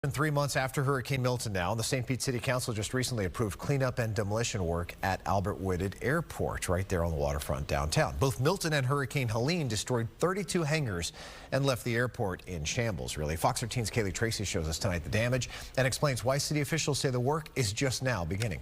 And 3 months after Hurricane Milton now, the St. Pete City Council just recently approved cleanup and demolition work at Albert Whitted Airport right there on the waterfront downtown. Both Milton and Hurricane Helene destroyed 32 hangars and left the airport in shambles, really. Fox 13's Kaylee Tracy shows us tonight the damage and explains why city officials say the work is just now beginning.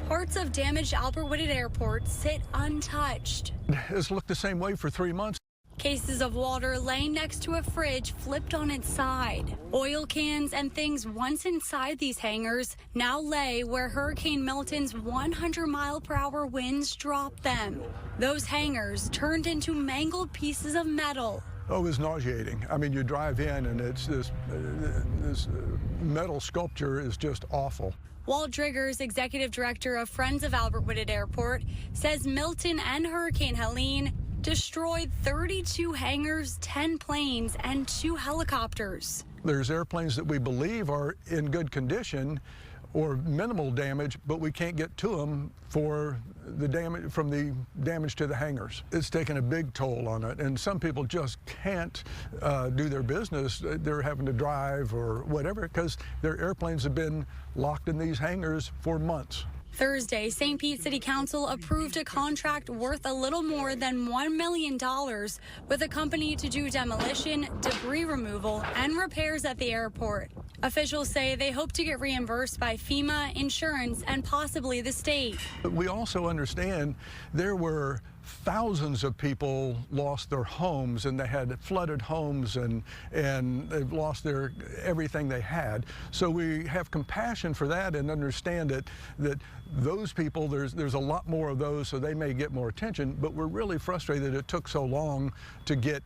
Parts of damaged Albert Whitted Airport sit untouched. It's looked the same way for 3 months. Cases of water laying next to a fridge flipped on its side. Oil cans and things once inside these hangars now lay where Hurricane Milton's 100-mile-per-hour winds dropped them. Those hangars turned into mangled pieces of metal. Oh, it was nauseating. I mean, you drive in and it's this metal sculpture is just awful. Walt Driggers, executive director of Friends of Albert Whitted Airport, says Milton and Hurricane Helene destroyed 32 hangars, 10 planes, and 2 helicopters. There's airplanes that we believe are in good condition or minimal damage, but we can't get to them for the damage from the damage to the hangars. It's taken a big toll on it, and some people just can't do their business. They're having to drive or whatever because their airplanes have been locked in these hangars for months. Thursday, St. Pete City Council approved a contract worth a little more than $1 million with a company to do demolition, debris removal, and repairs at the airport. Officials say they hope to get reimbursed by FEMA, insurance, and possibly the state. We also understand there were thousands of people lost their homes, and they had flooded homes, and they've lost everything they had. So we have compassion for that and understand that those people, there's a lot more of those, so they may get more attention, but we're really frustrated it took so long to get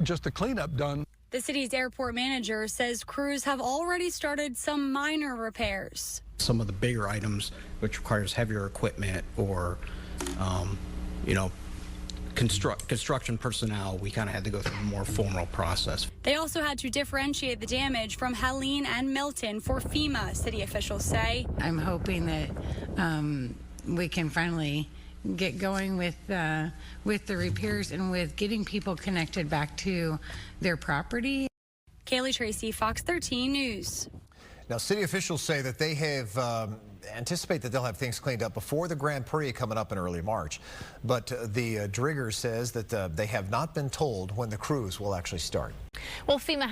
just the cleanup done. The city's airport manager says crews have already started some minor repairs. Some of the bigger items, which requires heavier equipment or construction personnel, we kind of had to go through a more formal process. They also had to differentiate the damage from Helene and Milton for FEMA, city officials say. I'm hoping that we can finally get going with the repairs and with getting people connected back to their property. Kaylee Tracy, Fox 13 News. Now, city officials say that they have anticipate that they'll have things cleaned up before the Grand Prix coming up in early March. But the Driggers says that they have not been told when the crews will actually start. Well, FEMA